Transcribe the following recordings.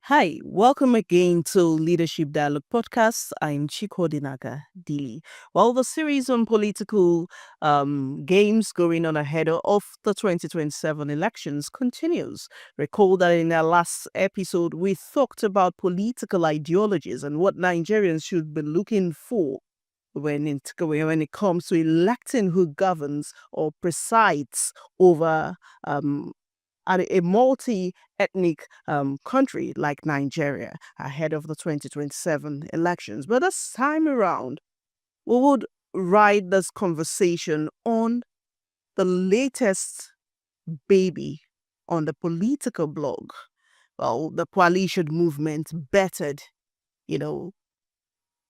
Hi, welcome again to Leadership Dialogue Podcast. I'm Chinedu Obi. While the series on political games going on ahead of the 2027 elections continues, recall that in our last episode we talked about political ideologies and what Nigerians should be looking for when it comes to electing who governs or presides over a multi-ethnic country like Nigeria ahead of the 2027 elections. But this time around, we would ride this conversation on the latest baby on the political blog. Well, the coalition movement bettered, you know,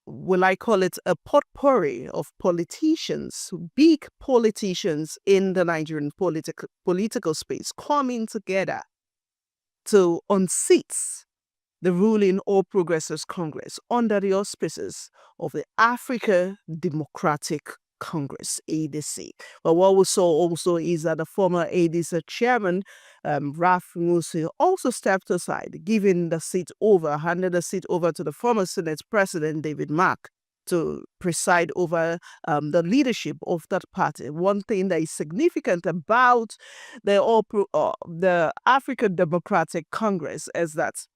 will I call it a potpourri of politicians, big politicians in the Nigerian political space coming together to unseat the ruling All Progressives Congress under the auspices of the Africa Democratic Congress, ADC. But what we saw also is that the former ADC chairman, Raf Musi, also stepped aside, handed the seat over to the former Senate President, David Mark, to preside over the leadership of that party. One thing that is significant about the African Democratic Congress is that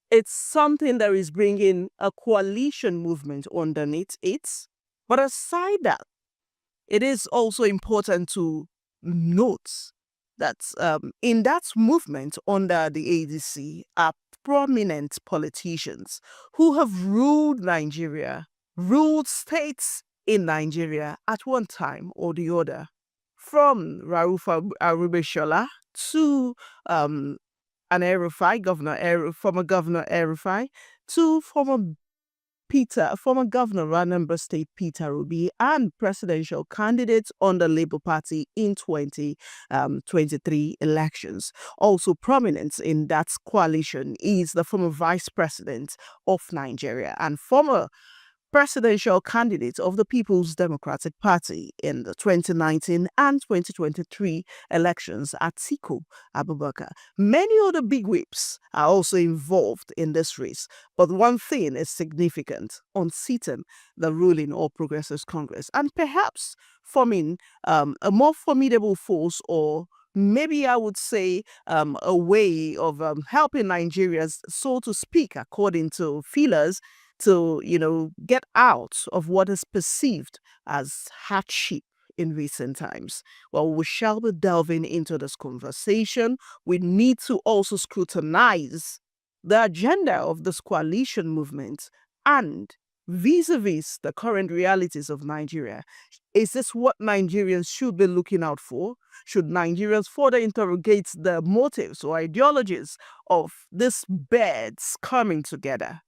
it's something that is bringing a coalition movement underneath it. But aside that, it is also important to note that in that movement under the ADC are prominent politicians who have ruled Nigeria, ruled states in Nigeria at one time or the other, from Rauf Arubeshola to former Governor El-Rufai, to former Governor of Anambra State Peter Obi, and presidential candidates on the Labour Party in 2023 elections. Also prominent in that coalition is the former Vice President of Nigeria and former presidential candidate of the People's Democratic Party in the 2019 and 2023 elections, Atiku Abubakar. Many other big whips are also involved in this race, but one thing is significant: unseating the ruling All Progressives Congress and perhaps forming a more formidable force, or maybe I would say a way of helping Nigerians, so to speak, according to feelers, to, get out of what is perceived as hardship in recent times. Well, we shall be delving into this conversation. We need to also scrutinize the agenda of this coalition movement and vis-a-vis the current realities of Nigeria. Is this what Nigerians should be looking out for? Should Nigerians further interrogate the motives or ideologies of these birds coming together?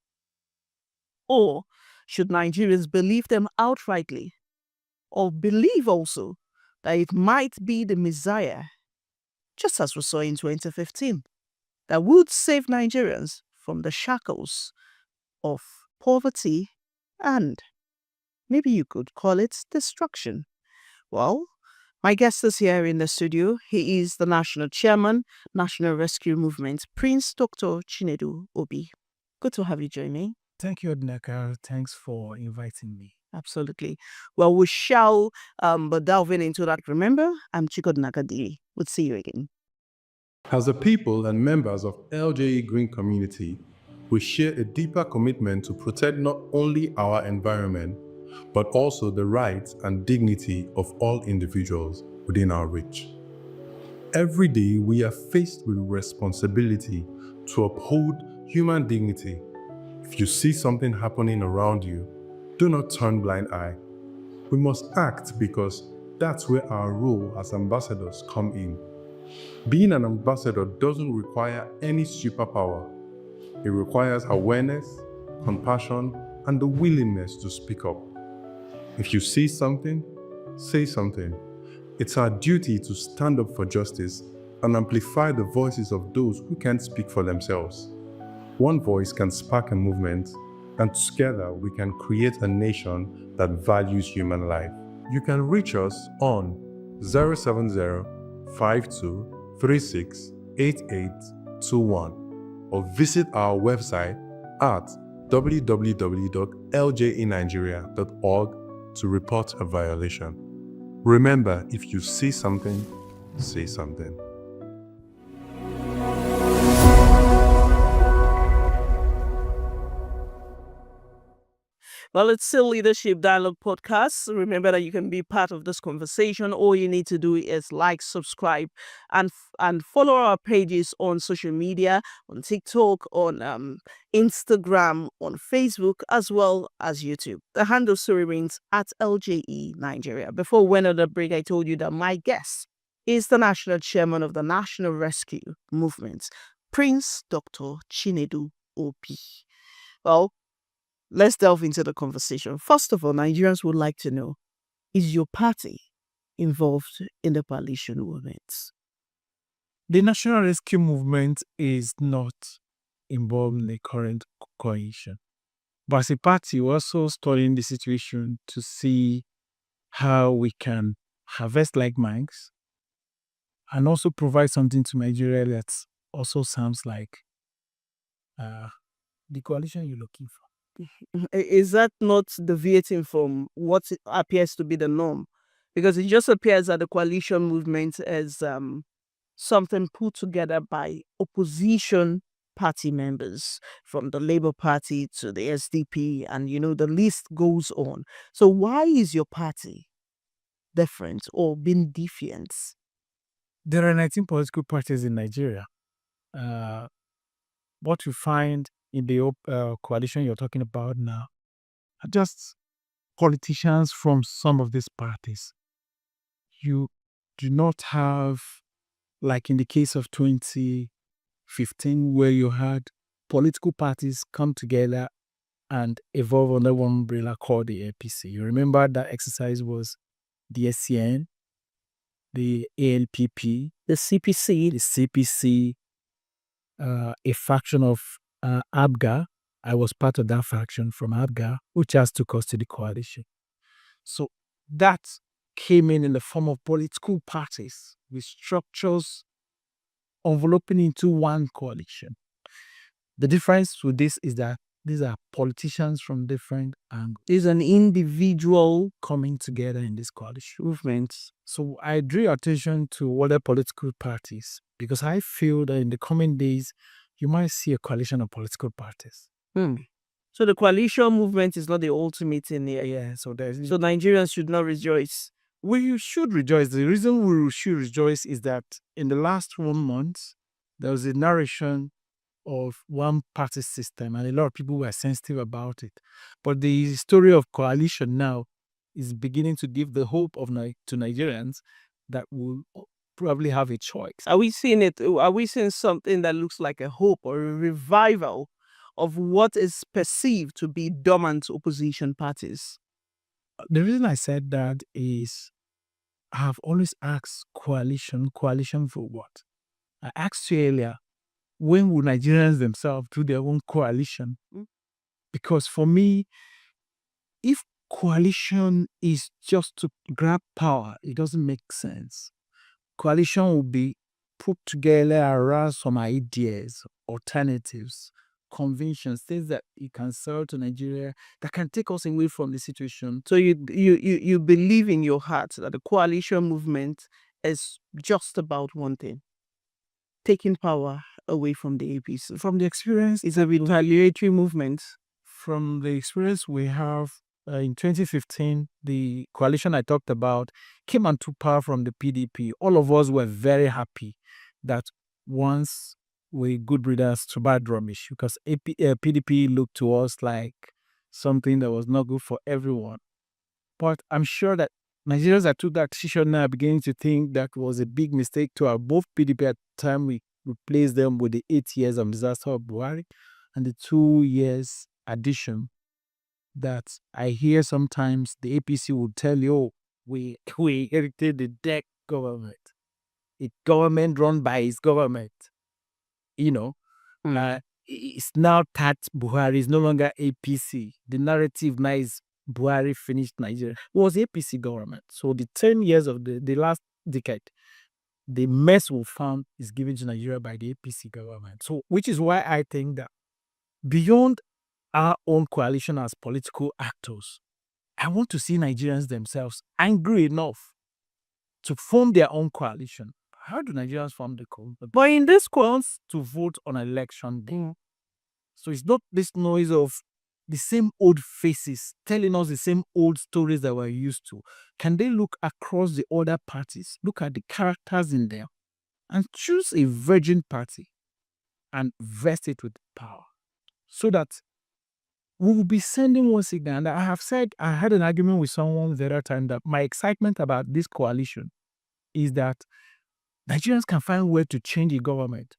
Or should Nigerians believe them outrightly, or believe also that it might be the Messiah, just as we saw in 2015, that would save Nigerians from the shackles of poverty and maybe you could call it destruction? Well, my guest is here in the studio. He is the National Chairman, National Rescue Movement, Prince Dr. Chinedu Obi. Good to have you join me. Thank you, Odinaka. Thanks for inviting me. Absolutely. Well, we shall but delving into that. Remember, I'm Chinedu Obi. We'll see you again. As a people and members of LJE Green community, we share a deeper commitment to protect not only our environment, but also the rights and dignity of all individuals within our reach. Every day, we are faced with responsibility to uphold human dignity. If you see something happening around you, do not turn blind eye. We must act because that's where our role as ambassadors come in. Being an ambassador doesn't require any superpower. It requires awareness, compassion, and the willingness to speak up. If you see something, say something. It's our duty to stand up for justice and amplify the voices of those who can't speak for themselves. One voice can spark a movement, and together we can create a nation that values human life. You can reach us on 070-5236-8821. or visit our website at www.ljenigeria.org to report a violation. Remember, if you see something, say something. Well, it's still Leadership Dialogue Podcast. Remember that you can be part of this conversation. All you need to do is like, subscribe, and follow our pages on social media, on TikTok, on Instagram, on Facebook, as well as YouTube. The handle still remains at LJE Nigeria. Before we went on the break, I told you that my guest is the national chairman of the National Rescue Movement, Prince Dr. Chinedu Obi. Well, let's delve into the conversation. First of all, Nigerians would like to know, is your party involved in the coalition movement? The National Rescue Movement is not involved in the current coalition. But as a party, we're also studying the situation to see how we can harvest like minds and also provide something to Nigeria that also sounds like the coalition you're looking for. Is that not deviating from what appears to be the norm? Because it just appears that the coalition movement is something put together by opposition party members, from the Labour Party to the SDP, and the list goes on. So why is your party different or being defiant? There are 19 political parties in Nigeria. What you find in the coalition you're talking about now are just politicians from some of these parties. You do not have, like in the case of 2015, where you had political parties come together and evolve under one umbrella called the APC. You remember that exercise was the SCN, the ALPP, the CPC, a faction of ABGA. I was part of that faction from ABGA, which just took us to the coalition. So that came in the form of political parties with structures enveloping into one coalition. The difference with this is that these are politicians from different angles. There's an individual coming together in this coalition movement. So I drew your attention to other political parties because I feel that in the coming days, you might see a coalition of political parties. So the coalition movement is not the ultimate thing here. Yeah, so Nigerians should not rejoice. We should rejoice. The reason we should rejoice is that in the last 1 month, there was a narration of one party system, and a lot of people were sensitive about it. But the story of coalition now is beginning to give the hope of to Nigerians that will probably have a choice. Are we seeing it? Are we seeing something that looks like a hope or a revival of what is perceived to be dormant opposition parties? The reason I said that is I have always asked coalition for what? I asked you earlier, when will Nigerians themselves do their own coalition? Because for me, if coalition is just to grab power, it doesn't make sense. Coalition will be put together around some ideas, alternatives, conventions, things that you can sell to Nigeria that can take us away from the situation. So you believe in your heart that the coalition movement is just about one thing: taking power away from the APC. From the experience, it's a retaliatory movement. From the experience we have in 2015, the coalition I talked about came and took power from the PDP. All of us were very happy that once we good breeders to bad rubbish, because PDP looked to us like something that was not good for everyone. But I'm sure that Nigerians that took that decision now are beginning to think that was a big mistake to have both PDP at the time we replaced them with the 8 years of disaster of Buhari and the 2 years addition that I hear sometimes the APC will tell you, oh, we inherited the deck government. A government run by its government. It's now that Buhari is no longer APC. The narrative now is Buhari finished Nigeria. It was APC government. So the 10 years of the last decade, the mess we found is given to Nigeria by the APC government. So, which is why I think that beyond our own coalition as political actors, I want to see Nigerians themselves angry enough to form their own coalition. How do Nigerians form the coalition? But in this coalition, to vote on election day. So it's not this noise of the same old faces telling us the same old stories that we're used to. Can they look across the other parties, look at the characters in there, and choose a virgin party and vest it with power so that we will be sending one signal? And I have said, I had an argument with someone the other time that my excitement about this coalition is that Nigerians can find a way to change the government,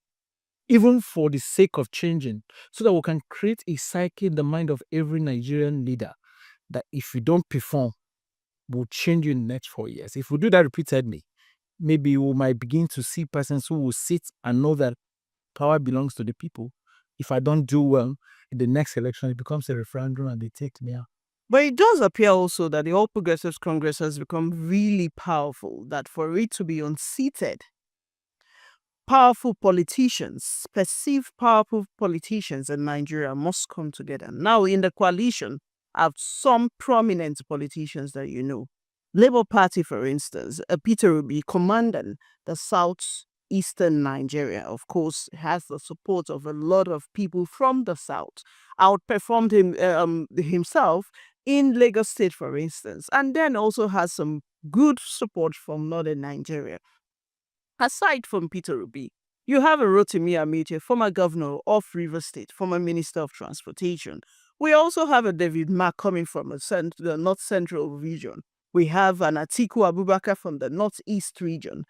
even for the sake of changing, so that we can create a psyche in the mind of every Nigerian leader that if you don't perform, we'll change you in the next 4 years. If we do that repeatedly, maybe we might begin to see persons who will sit and know that power belongs to the people. If I don't do well in the next election, it becomes a referendum and they take me out. But it does appear also that the All Progressives Congress has become really powerful, that for it to be unseated, powerful politicians, perceived powerful politicians in Nigeria must come together. Now, in the coalition, I have some prominent politicians that you know. Labour Party, for instance, Peter Obi, commanding the southeastern Nigeria, of course, has the support of a lot of people from the south. Outperformed himself in Lagos State, for instance, and then also has some good support from northern Nigeria. Aside from Peter Obi, you have a Rotimi Ameche, former governor of Rivers State, former minister of transportation. We also have a David Mark coming from the North Central region. We have an Atiku Abubakar from the Northeast region,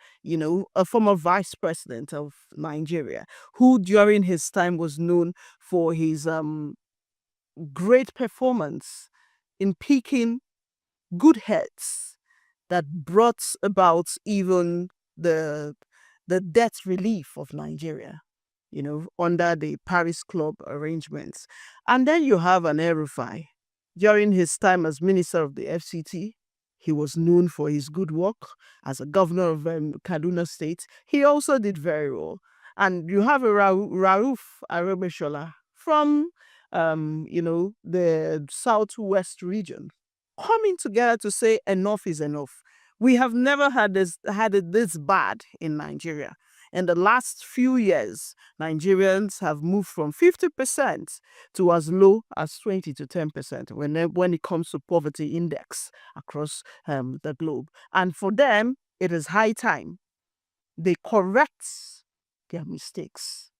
a former vice president of Nigeria, who during his time was known for his great performance in picking good heads that brought about even the debt relief of Nigeria, under the Paris Club arrangements. And then you have an El-Rufai. During his time as minister of the FCT, he was known for his good work as a governor of Kaduna State. He also did very well. And you have a Rauf Arebeshola from, the southwest region, coming together to say enough is enough. We have never had it this bad in Nigeria. In the last few years, Nigerians have moved from 50% to as low as 20 to 10% when it comes to poverty index across the globe. And for them, it is high time they correct their mistakes.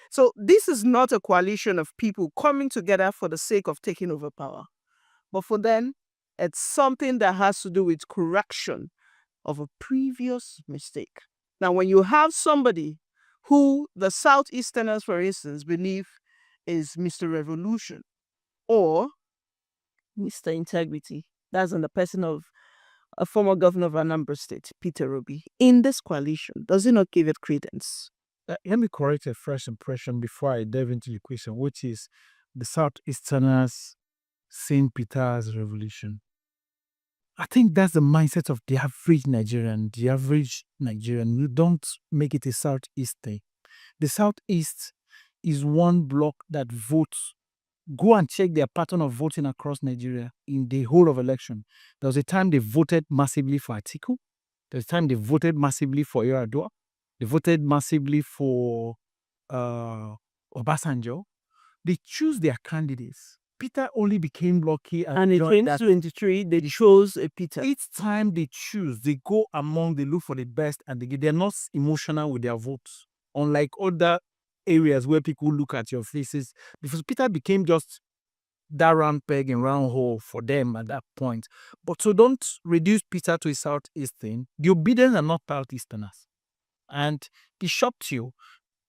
So this is not a coalition of people coming together for the sake of taking over power. But for them, it's something that has to do with correction of a previous mistake. Now, when you have somebody who the Southeasterners, for instance, believe is Mr. Revolution or Mr. Integrity, that's in the person of a former governor of Anambra State, Peter Obi, in this coalition, does it not give it credence? Let me correct a fresh impression before I delve into the question, which is the Southeasterners seeing Peter as a revolution. I think that's the mindset of the average Nigerian. The average Nigerian, you don't make it a Southeast thing. The Southeast is one block that votes. Go and check their pattern of voting across Nigeria in the whole of election. There was a time they voted massively for Atiku. There was a time they voted massively for Yar'Adua. They voted massively for Obasanjo. They choose their candidates. Peter only became lucky. And in 2023, they chose a Peter. Each time they choose, they go among, they look for the best, and they're not emotional with their votes. Unlike other areas where people look at your faces, because Peter became just that round peg and round hole for them at that point. But so don't reduce Peter to a Southeast thing. The Obedience are not Southeasterners. And it shocked you.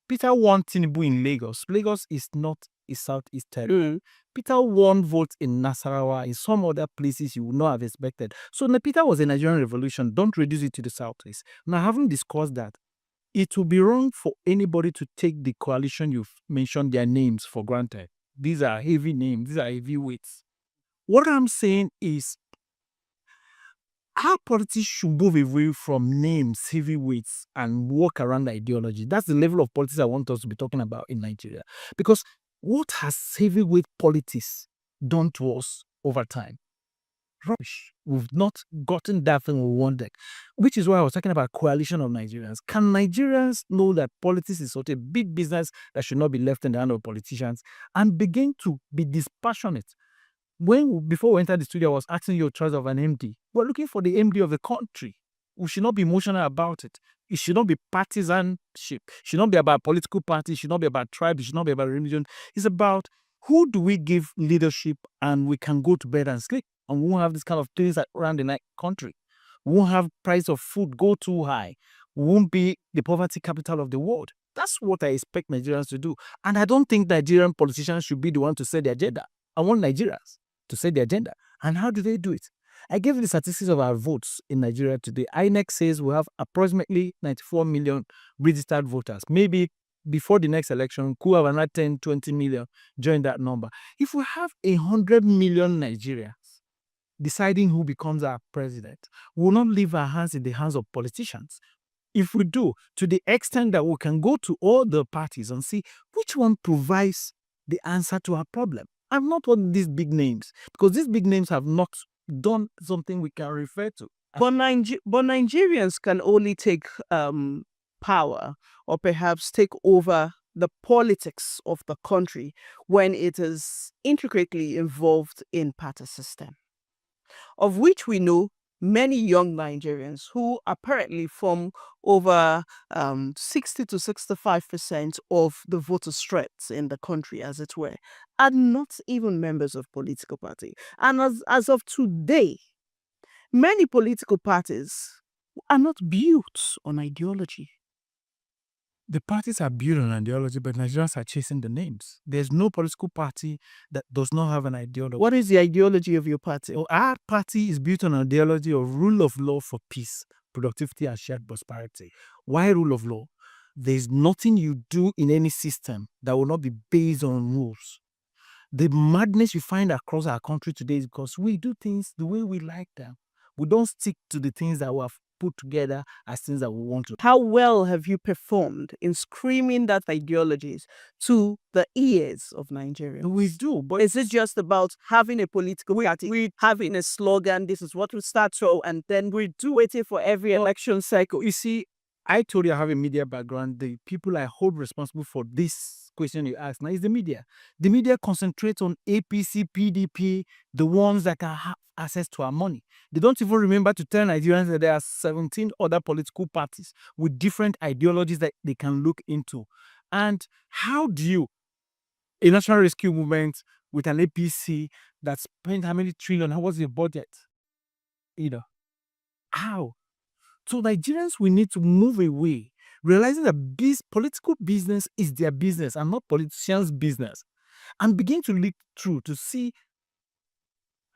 Peter won Tinubu in Lagos. Lagos is not a Southeast territory. Peter won votes in Nasarawa, in some other places you would not have expected. So Peter was a Nigerian revolution. Don't reduce it to the Southeast. Now, having discussed that, it would be wrong for anybody to take the coalition you've mentioned their names for granted. These are heavy names. These are heavy weights. What I'm saying is, our politics should move away from names, heavyweights, and walk around ideology. That's the level of politics I want us to be talking about in Nigeria. Because what has heavyweight politics done to us over time? Rubbish. We've not gotten that thing we wanted, which is why I was talking about coalition of Nigerians. Can Nigerians know that politics is such a big business that should not be left in the hand of politicians and begin to be dispassionate? Before we entered the studio, I was asking you a choice of an MD. We're looking for the MD of the country. We should not be emotional about it. It should not be partisanship. It should not be about political parties. It should not be about tribes. It should not be about religion. It's about who do we give leadership and we can go to bed and sleep. And we won't have this kind of things around the country. We won't have price of food go too high. We won't be the poverty capital of the world. That's what I expect Nigerians to do. And I don't think Nigerian politicians should be the one to set the agenda. I want Nigerians to set the agenda. And how do they do it? I gave you the statistics of our votes in Nigeria today. INEC says we have approximately 94 million registered voters. Maybe before the next election, could have another 10, 20 million join that number. If we have 100 million Nigerians deciding who becomes our president, we will not leave our hands in the hands of politicians. If we do, to the extent that we can go to all the parties and see which one provides the answer to our problem. I'm not one of these big names, because these big names have not done something we can refer to. But Nigerians can only take power or perhaps take over the politics of the country when it is intricately involved in party system, of which we know many young Nigerians who apparently form over 60 to 65% of the voter strength in the country, as it were, are not even members of political party. And as of today, many political parties are not built on ideology. The parties are built on ideology, but Nigerians are chasing the names. There's no political party that does not have an ideology. What is the ideology of your party? Our party is built on an ideology of rule of law for peace, productivity, and shared prosperity. Why rule of law? There's nothing you do in any system that will not be based on rules. The madness you find across our country today is because we do things the way we like them. We don't stick to the things that we have put together as things that we want to. How well have you performed in screaming that ideologies to the ears of Nigerians? We do, but is it just about having a political party, having a slogan, this is what we start so, and then we do it for every election cycle? You see, I told you I have a media background. The people I hold responsible for this question you asked now is the media. The media concentrates on APC, PDP, the ones that can have access to our money. They don't even remember to tell Nigerians that there are 17 other political parties with different ideologies that they can look into. And how do you, a national rescue movement with an APC that spent how many trillion, how was the budget? How? So Nigerians, we need to move away, realizing that political business is their business and not politicians' business, and begin to look through to see.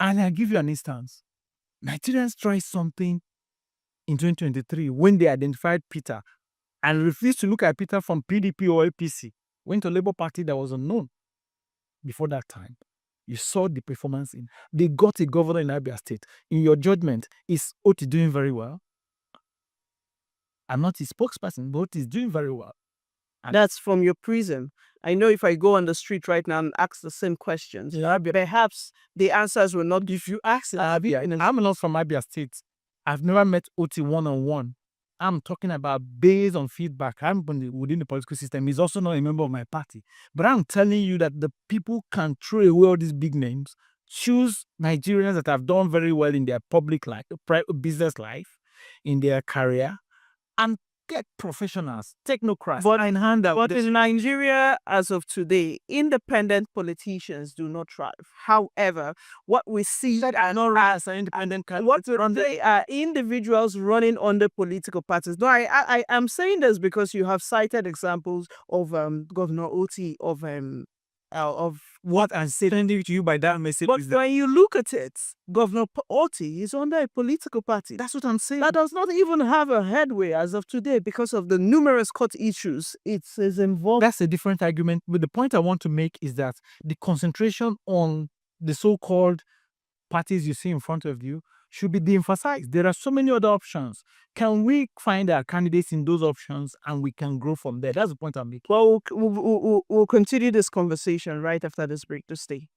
And I'll give you an instance. Nigerians tried something in 2023 when they identified Peter and refused to look at Peter from PDP or APC. Went to Labour Party that was unknown before that time. You saw the performance they got a governor in Abia State. In your judgment, is Oti doing very well? I'm not his spokesperson, but he's doing very well. And that's from your prism. I know if I go on the street right now and ask the same questions, perhaps the answers will not. If you ask Abia, I'm not from Abia State. I've never met Oti one-on-one. I'm talking about based on feedback. I'm within the political system. He's also not a member of my party. But I'm telling you that the people can throw away all these big names, choose Nigerians that have done very well in their public life, business life, in their career, and get professionals, technocrats. But in Nigeria, as of today, independent politicians do not thrive. However, what we see are not as an independent they are individuals running under political parties. No, I am saying this because you have cited examples of Governor Oti, of what I'm saying to you by that message. But when you look at it, Governor Oti is under a political party. That's what I'm saying. That does not even have a headway as of today because of the numerous court issues it is involved. That's a different argument. But the point I want to make is that the concentration on the so-called parties you see in front of you should be de-emphasized. There are so many other options. Can we find our candidates in those options and we can grow from there? That's the point I'm making. Well, we'll continue this conversation right after this break. To stay.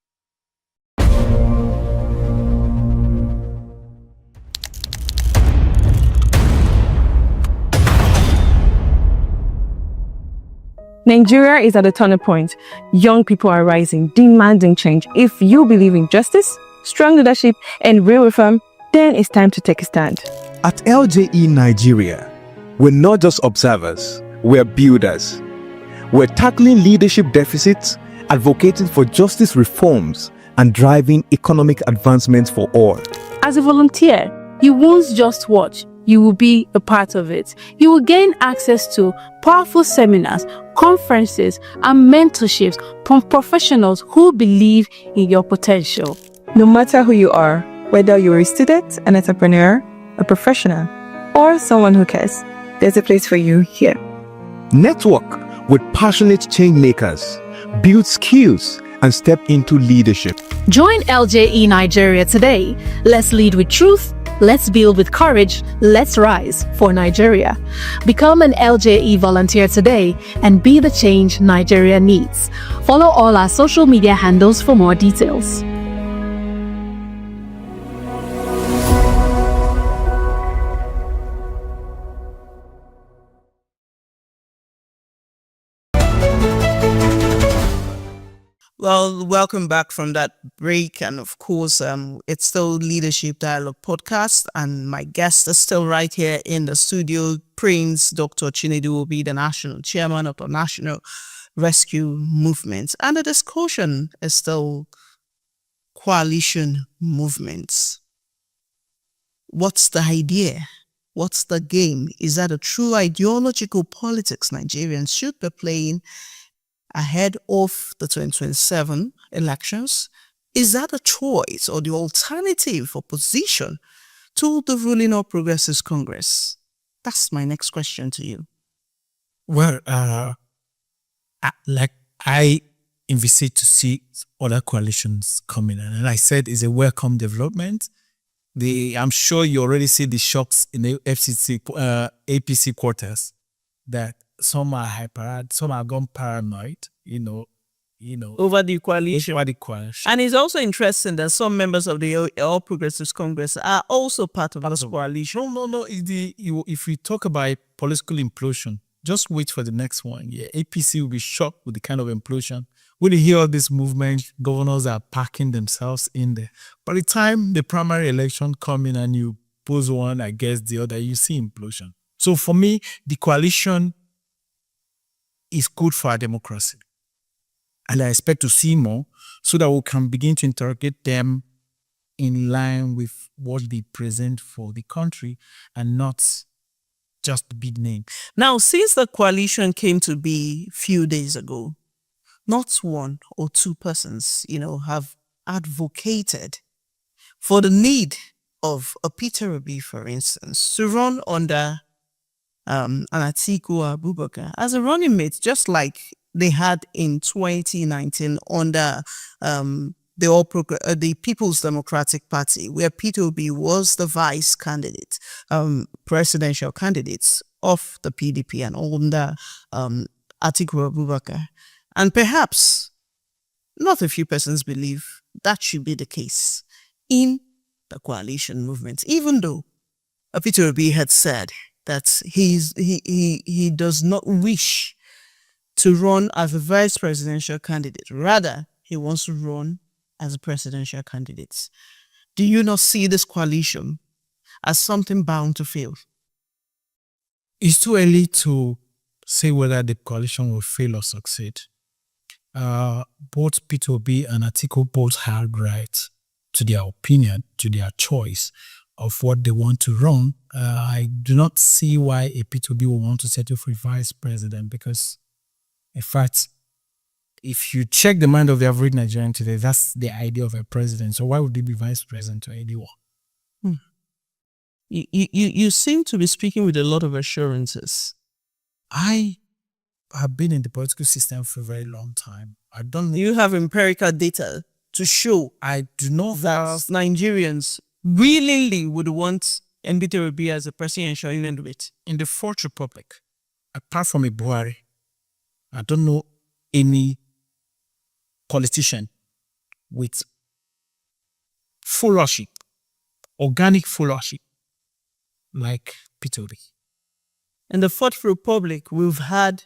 Nigeria is at a turning point. Young people are rising, demanding change. If you believe in justice, strong leadership, and real reform, then it's time to take a stand. At LJE Nigeria, we're not just observers, we're builders. We're tackling leadership deficits, advocating for justice reforms, and driving economic advancements for all. As a volunteer, you won't just watch, you will be a part of it. You will gain access to powerful seminars, conferences, and mentorships from professionals who believe in your potential. No matter who you are, whether you're a student, an entrepreneur, a professional, or someone who cares, there's a place for you here. Network with passionate change makers, build skills, and step into leadership. Join LJE Nigeria today. Let's lead with truth. Let's build with courage. Let's rise for Nigeria. Become an LJE volunteer today and be the change Nigeria needs. Follow all our social media handles for more details. Well, welcome back from that break. And of course, it's still Leadership Dialogue podcast. And my guest is still right here in the studio, Prince Dr. Chinedu Obi, the national chairman of the National Rescue Movement. And the discussion is still coalition movements. What's the idea? What's the game? Is that a true ideological politics Nigerians should be playing ahead of the 2027 elections? Is that a choice or the alternative opposition to the ruling All Progressives Congress? That's my next question to you. Well, I envisage to see other coalitions coming, and I said it's a welcome development. I'm sure you already see the shocks in the APC quarters that some are some have gone paranoid, Over the coalition. over the coalition. And it's also interesting that some members of the All Progressives Congress are also part of this coalition. No. If we talk about political implosion, just wait for the next one. Yeah, APC will be shocked with the kind of implosion. When you hear all this movement, governors are packing themselves in there. By the time the primary election come in and you pose one against the other, you see implosion. So for me, the coalition is good for our democracy. And I expect to see more so that we can begin to interrogate them in line with what they present for the country and not just the big name. Now, since the coalition came to be a few days ago, not one or two persons, have advocated for the need of a Peter Obi, for instance, to run under an Atiku Abubakar as a running mate, just like they had in 2019 under the People's Democratic Party, where Peter Obi was the vice candidate, presidential candidates of the PDP and under Atiku Abubakar. And perhaps not a few persons believe that should be the case in the coalition movement, even though Peter Obi had said that he does not wish to run as a vice presidential candidate. Rather, he wants to run as a presidential candidate. Do you not see this coalition as something bound to fail? It's too early to say whether the coalition will fail or succeed. Both Peter Obi and Atiku both had right to their opinion, to their choice of what they want to run. I do not see why a Peter Obi will want to settle for vice president, because in fact, if you check the mind of the average Nigerian today, that's the idea of a president. So why would he be vice president to anyone? You seem to be speaking with a lot of assurances. I have been in the political system for a very long time. You have empirical data to show I do not that Nigerians willingly would want Peter Obi as a presidential candidate. In the Fourth Republic, apart from Buhari, I don't know any politician with followership, organic followership, like Peter Obi. In the Fourth Republic, we've had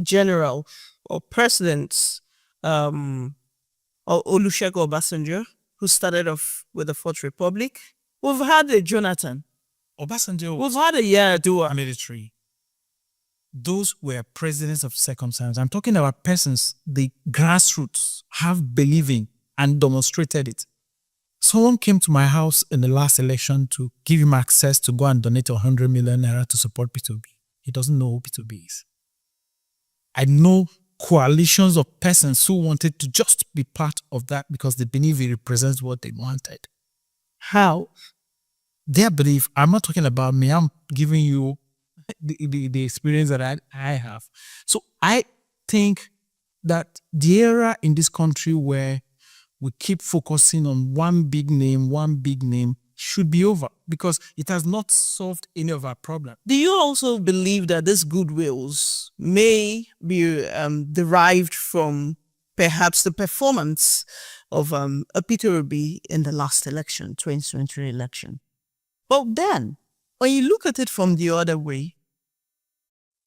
general or presidents, or Olusegun Obasanjo, who started off with the Fourth Republic. We've had a Jonathan. Obasanjo We've had a Yar'Adua. military. Those were presidents of second times. I'm talking about persons the grassroots have believing and demonstrated it. Someone came to my house in the last election to give him access to go and donate 100 million naira to support P2B. He doesn't know who P2B is. I know coalitions of persons who wanted to just be part of that because they believe it represents what they wanted. How? Their belief, I'm not talking about me, I'm giving you the experience that I have. So I think that the era in this country where we keep focusing on one big name should be over because it has not solved any of our problems. Do you also believe that these goodwills may be derived from perhaps the performance of Peter Obi in the last election, 2023 election? Well, then, when you look at it from the other way,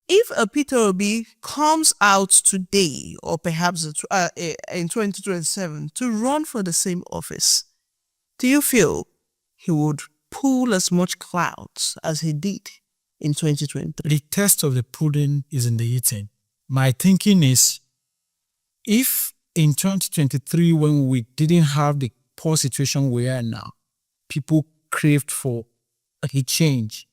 if a Peter Obi comes out today or perhaps in 2027 to run for the same office, do you feel he would pull as much clouds as he did in 2023? The test of the pudding is in the eating. My thinking is, if in 2023, when we didn't have the poor situation we are now, people craved for a change,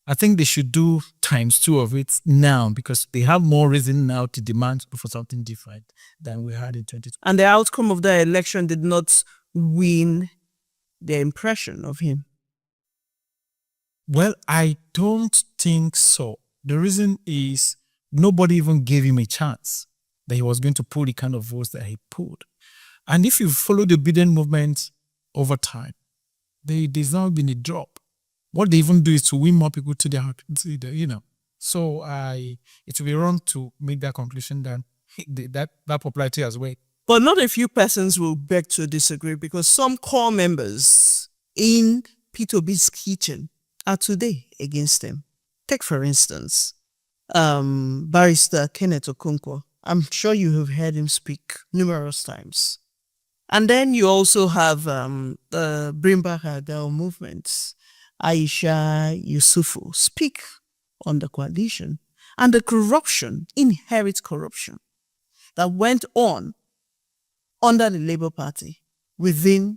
I think they should do ×2 of it now because they have more reason now to demand for something different than we had in 2020. And the outcome of the election did not win their impression of him. Well, I don't think so. The reason is nobody even gave him a chance that he was going to pull the kind of votes that he pulled. And if you follow the Biden movement over time, there's not been a drop. What they even do is to win more people to their, So it will be wrong to make that conclusion that popularity has waned. But not a few persons will beg to disagree because some core members in P2B's kitchen are today against him. Take, for instance, Barrister Kenneth Okonkwo. I'm sure you have heard him speak numerous times. And then you also have the Bring Back Our Girl movements. Aisha Yusufu speak on the coalition and the corruption, inherent corruption that went on under the Labour Party within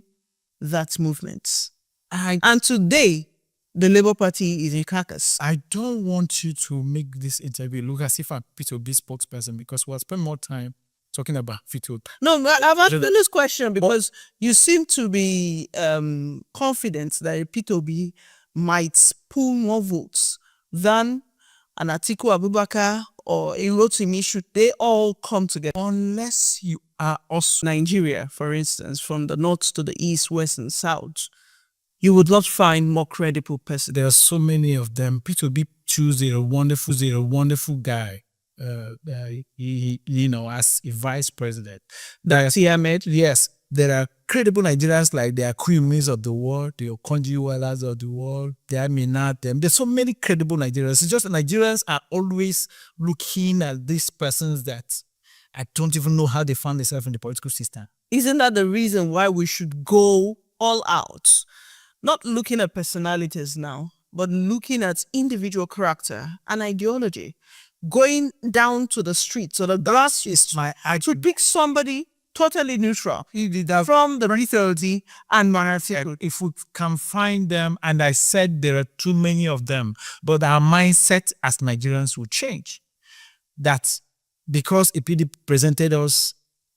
that movement. And today, the Labour Party is in carcass. I don't want you to make this interview look as if I'm P2B spokesperson because we'll spend more time talking about P2B. No, I'm asking this question because you seem to be confident that P2B might pull more votes than an Atiku Abubakar or a Rotimi. Should they all come together? Unless you are also Nigeria, for instance, from the north to the east, west, and south, you would not find more credible person. There are so many of them. P2B choose a wonderful guy, as a vice president. That's Ahmed. Yes, there are credible Nigerians like the Akumis of the world, the Okonjo-Iwealas of the world, the Aminat. There's so many credible Nigerians. It's just that Nigerians are always looking at these persons that I don't even know how they found themselves in the political system. Isn't that the reason why we should go all out? Not looking at personalities now, but looking at individual character and ideology. Going down to the streets or the grassroots to pick somebody totally neutral from the P2B and Manatee. If we can find them, and I said there are too many of them, but our mindset as Nigerians will change. That because a PDP presented us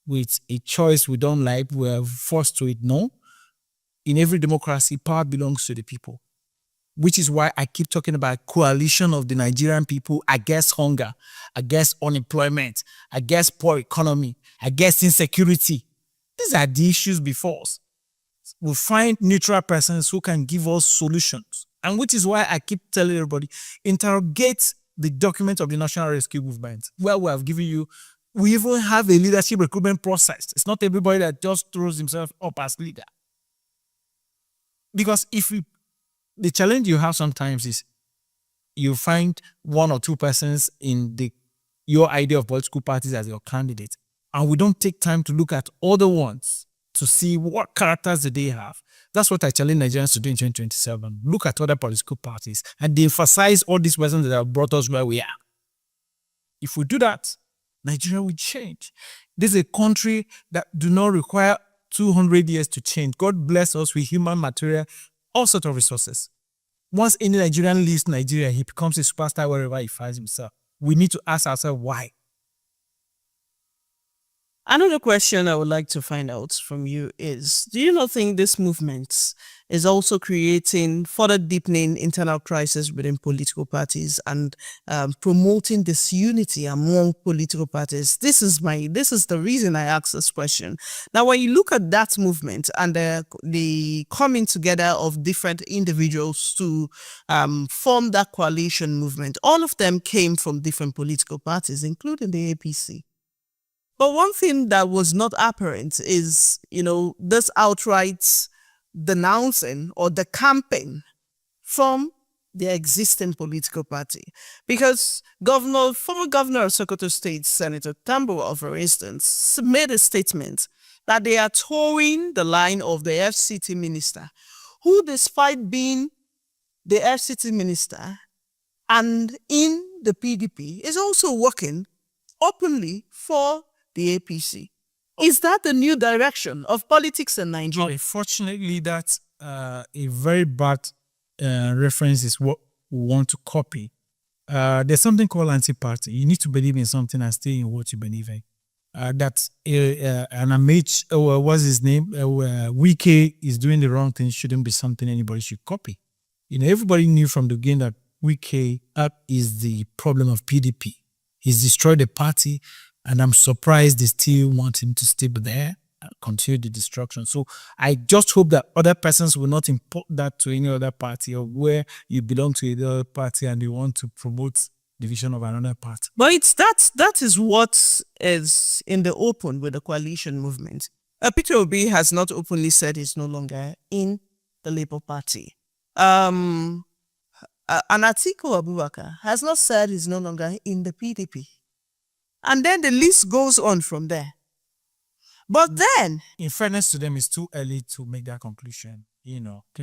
with a choice we don't like, we're forced to ignore. In every democracy, power belongs to the people, which is why I keep talking about coalition of the Nigerian people against hunger, against unemployment, against poor economy, against insecurity. These are the issues before us. We find neutral persons who can give us solutions. And which is why I keep telling everybody, interrogate the document of the National Rescue Movement, where we have given you, we even have a leadership recruitment process. It's not everybody that just throws himself up as leader. Because the challenge you have sometimes is you find one or two persons in your idea of political parties as your candidate, and we don't take time to look at other ones to see what characters do they have. That's what I challenge Nigerians to do in 2027. Look at other political parties and they emphasize all these persons that have brought us where we are. If we do that, Nigeria will change. This is a country that do not require 200 years to change. God bless us with human material, all sorts of resources. Once any Nigerian leaves Nigeria, he becomes a superstar wherever he finds himself. We need to ask ourselves why. Another question I would like to find out from you is, do you not think this movement is also creating further deepening internal crisis within political parties and promoting disunity among political parties? This is the reason I asked this question. Now, when you look at that movement and the coming together of different individuals to form that coalition movement, all of them came from different political parties, including the APC. But one thing that was not apparent is, this outright denouncing or the campaign from the existing political party. Because former Governor of Sokoto State, Senator Tambuwal, for instance, made a statement that they are towing the line of the FCT minister, who, despite being the FCT minister and in the PDP, is also working openly for the APC. Is that the new direction of politics in Nigeria? Unfortunately, that's a very bad reference is what we want to copy. There's something called anti-party. You need to believe in something and stay in what you believe in. That's an image, what's his name? Wike is doing the wrong thing, shouldn't be something anybody should copy. Everybody knew from the beginning that Wike is the problem of PDP. He's destroyed the party. And I'm surprised they still want him to stay there and continue the destruction. So I just hope that other persons will not import that to any other party, or where you belong to another party and you want to promote the vision of another party. But that is what is in the open with the coalition movement. Peter Obi has not openly said he's no longer in the Labour Party. Atiku Abubakar has not said he's no longer in the PDP. And then the list goes on from there. But then, in fairness to them, it's too early to make that conclusion.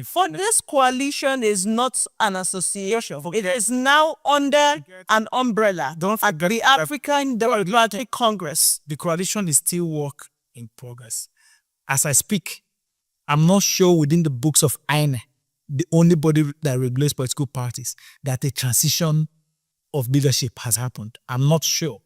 For this coalition is not an association. It is now under an umbrella at the African Democratic Congress. The coalition is still work in progress. As I speak, I'm not sure within the books of INE, the only body that regulates political parties, that a transition of leadership has happened. I'm not sure.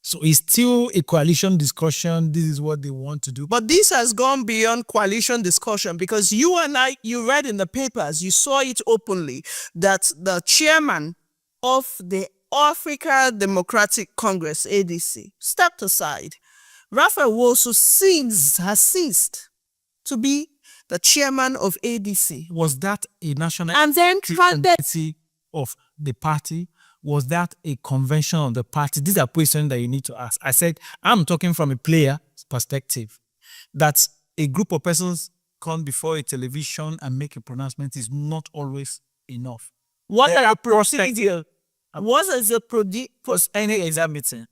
So it's still a coalition discussion. This is what they want to do. But this has gone beyond coalition discussion, because you and I, you read in the papers, you saw it openly, that the chairman of the Africa Democratic Congress, ADC, stepped aside. Raphael Wosu has ceased to be the chairman of ADC. Was that a national and then committee of the party? Was that a convention of the party? These are questions that you need to ask. I said, I'm talking from a player's perspective. That a group of persons come before a television and make a pronouncement is not always enough. What are the procedures? What is the INEC in that meeting?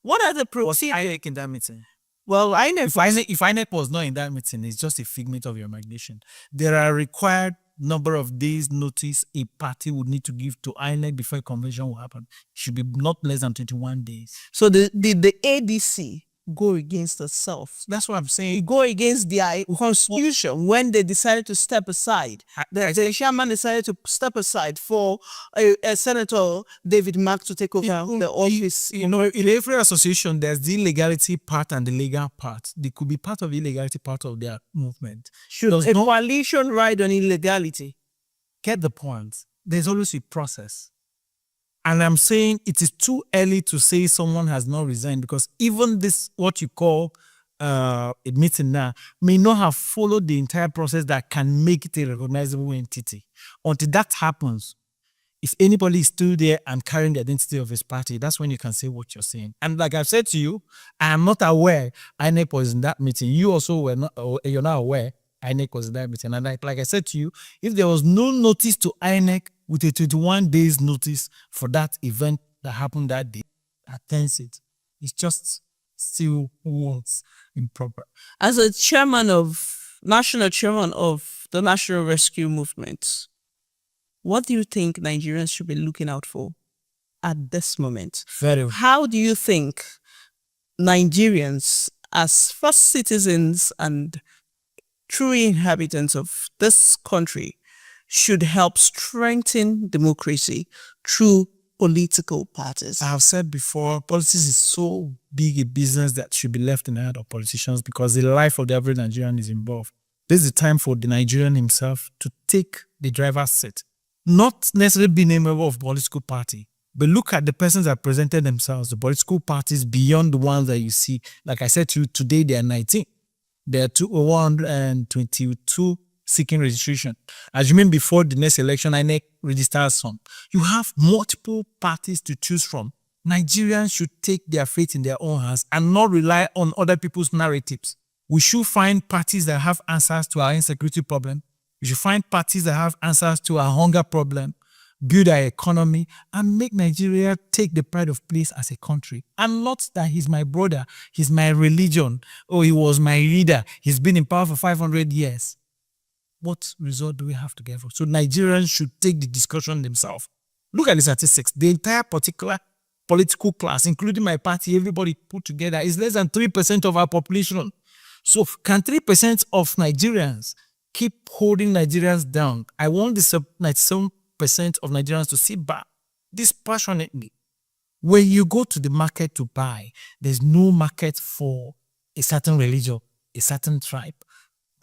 What are the procedures? Was INEC in that meeting? Well, if INEC was not in that meeting, it's just a figment of your imagination. There are required number of days notice a party would need to give to INEC before a convention will happen. It should be not less than 21 days. So the ADC go against itself. That's what I'm saying. Go against their constitution when they decided to step aside. The chairman decided to step aside for a Senator David Mark to take over the office. In every association, there's the illegality part and the legal part. They could be part of the illegality part of their movement. Should a coalition ride on illegality? Get the point. There's always a process. And I'm saying it is too early to say someone has not resigned, because even this, what you call a meeting now may not have followed the entire process that can make it a recognizable entity. Until that happens, if anybody is still there and carrying the identity of his party, that's when you can say what you're saying. And like I've said to you, I am not aware INEC was in that meeting. You also were not, or you're not aware INEC was in that meeting. And like I said to you, if there was no notice to INEC with a 21 days notice for that event that happened that day, attends it. It's just still words improper. As a national chairman of the National Rescue Movement, what do you think Nigerians should be looking out for at this moment? How do you think Nigerians, as first citizens and true inhabitants of this country, should help strengthen democracy through political parties? I have said before, politics is so big a business that should be left in the hands of politicians because the life of the average Nigerian is involved. This is the time for the Nigerian himself to take the driver's seat. Not necessarily being a member of a political party, but look at the persons that presented themselves, the political parties beyond the ones that you see. Like I said to you, today there are 19. There are 122 seeking registration. As you mean before the next election, INEC registers some. You have multiple parties to choose from. Nigerians should take their fate in their own hands and not rely on other people's narratives. We should find parties that have answers to our insecurity problem. We should find parties that have answers to our hunger problem, build our economy, and make Nigeria take the pride of place as a country. And not that he's my brother, he's my religion, or he was my leader, he's been in power for 500 years. What result do we have to get for? So Nigerians should take the discussion themselves. Look at the statistics. The entire particular political class, including my party, everybody put together, is less than 3% of our population. So can 3% of Nigerians keep holding Nigerians down? I want the 97% of Nigerians to sit back dispassionately. When you go to the market to buy, there's no market for a certain religion, a certain tribe.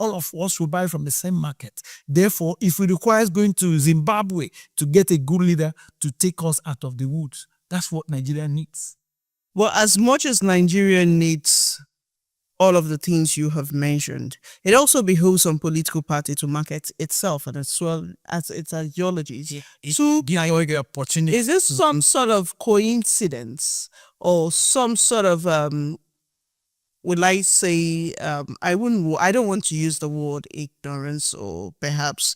All of us will buy from the same market. Therefore, if it requires going to Zimbabwe to get a good leader to take us out of the woods, that's what Nigeria needs. Well, as much as Nigeria needs all of the things you have mentioned, it also behooves some political party to market itself and as well as its ideologies. So, is this some sort of coincidence or some sort of would I say I don't want to use the word ignorance or perhaps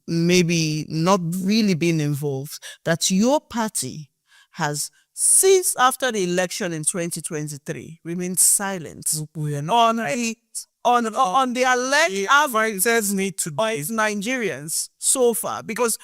maybe not really being involved, that your party has since after the election in 2023 remained silent on the alleged advances need to Nigerians so far, because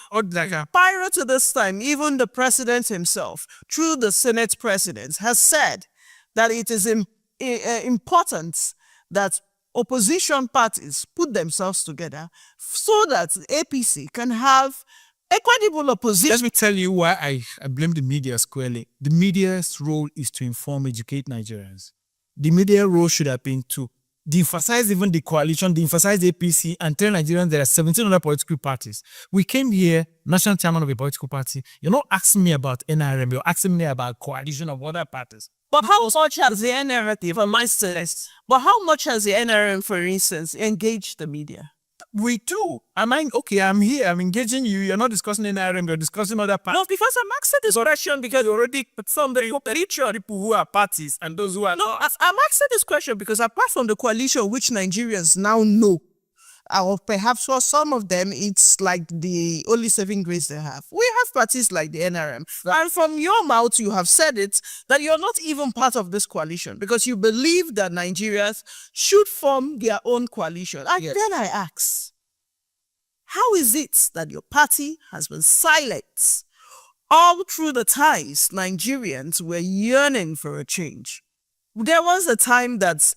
prior to this time, even the president himself, through the Senate president, has said that it is important that opposition parties put themselves together so that APC can have a credible opposition. Let me tell you why I blame the media squarely. The media's role is to inform, educate Nigerians. The media role should have been to de-emphasize even the coalition, de-emphasize the APC, and tell Nigerians there are 17 other political parties. We came here, national chairman of a political party. You're not asking me about NRM, you're asking me about coalition of other parties. But how much has the NRM, for NRM, for instance, engaged the media? We do. I'm here, I'm engaging you. You're not discussing NRM, you're discussing other parties. No, because I'm asking this question because you already put some people who are parties and those who are not. I'm asking this question because apart from the coalition which Nigerians now know, or perhaps for some of them, it's like the only saving grace they have. We have parties like the NRM. And from your mouth, you have said it, that you're not even part of this coalition because you believe that Nigerians should form their own coalition. And then I ask, how is it that your party has been silent all through the times Nigerians were yearning for a change? There was a time that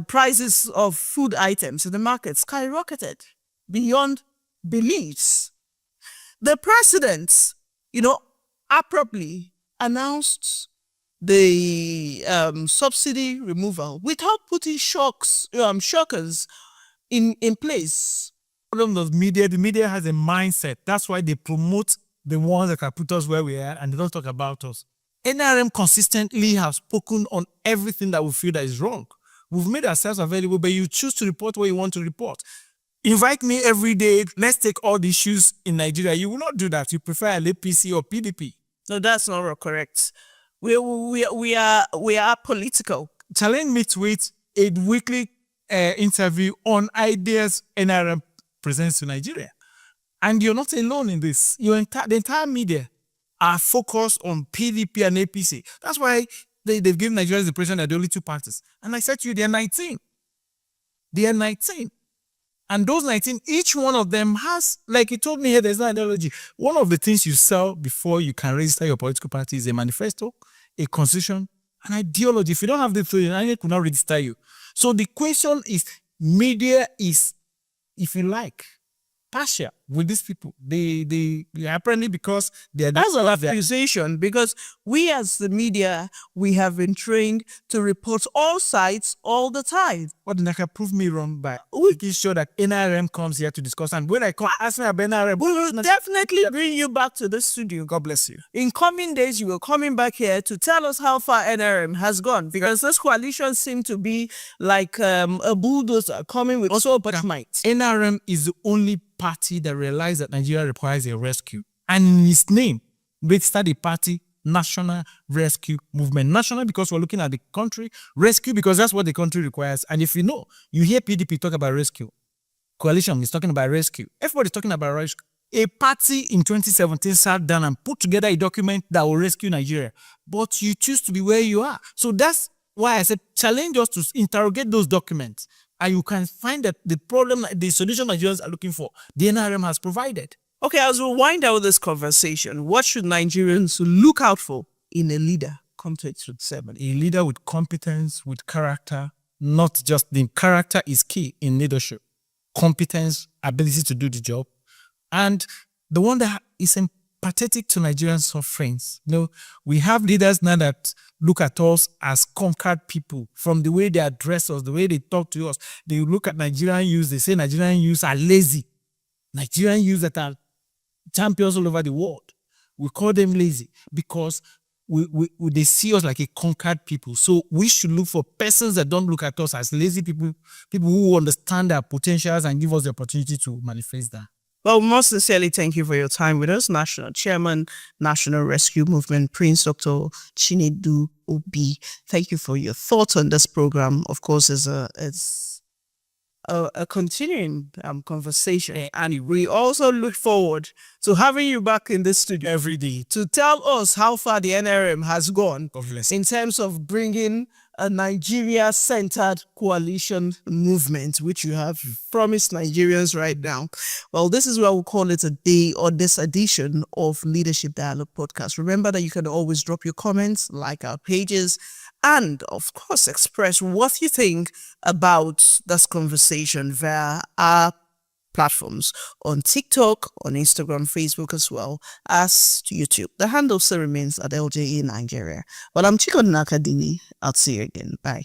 prices of food items in the market skyrocketed beyond beliefs. The president, abruptly announced the subsidy removal without putting shockers in place. The media has a mindset. That's why they promote the ones that can put us where we are and they don't talk about us. NRM consistently have spoken on everything that we feel that is wrong. We've made ourselves available, but you choose to report what you want to report. Invite me every day. Let's take all the issues in Nigeria. You will not do that. You prefer APC or PDP. No, that's not correct. We are political. Challenge me with a weekly interview on ideas NRM presents to Nigeria. And you're not alone in this. The entire media are focused on PDP and APC. That's why they've given Nigerians the impression that there are only two parties. And I said to you, they are 19. They are 19. And those 19, each one of them has, like you told me here, there's no ideology. One of the things you sell before you can register your political party is a manifesto, a constitution, an ideology. If you don't have the three, I could not register you. So the question is, media is, if you like, partial with these people. They apparently, because they're That's a lot of accusation, because we as the media, we have been trained to report all sides all the time. what they can prove me wrong by making sure that NRM comes here to discuss. And when I come, ask me about NRM, We will definitely bring you back to the studio. God bless you. In coming days, you will coming back here to tell us how far NRM has gone, because this coalition seems to be like a bulldozer coming with so much might. NRM is the only party that realized that Nigeria requires a rescue. And in its name, registered the party National Rescue Movement. National because we're looking at the country. Rescue because that's what the country requires. And if you know, you hear PDP talk about rescue. Coalition is talking about rescue. Everybody's talking about rescue. A party in 2017 sat down and put together a document that will rescue Nigeria. But you choose to be where you are. So that's why I said challenge us to interrogate those documents. And you can find that the problem, the solution Nigerians are looking for, the NRM has provided. Okay, as we wind out this conversation, what should Nigerians look out for in a leader come 2027? A leader with competence, with character, not just the character is key in leadership. Competence, ability to do the job, and the one that is empathetic to Nigerian sufferings. You know, we have leaders now that look at us as conquered people from the way they address us, the way they talk to us. They look at Nigerian youth, they say Nigerian youth are lazy. Nigerian youth that are champions all over the world. We call them lazy because they see us like a conquered people. So we should look for persons that don't look at us as lazy people, people who understand our potentials and give us the opportunity to manifest that. Well, most sincerely, thank you for your time with us. National Chairman, National Rescue Movement, Prince Dr. Chinedu Obi. Thank you for your thoughts on this program. Of course, it's a continuing conversation, and we also look forward to having you back in this studio Every day. to tell us how far the NRM has gone God bless. in terms of bringing a Nigeria-centered coalition movement, which you have promised Nigerians right now. Well, this is why we'll call it a day on this edition of Leadership Dialogue Podcast. Remember that you can always drop your comments, like our pages, and of course, express what you think about this conversation via our platforms on TikTok, on Instagram, Facebook, as well as YouTube. The handle still remains at LJE Nigeria. Well, I'm Chinedu Obi. I'll see you again. Bye.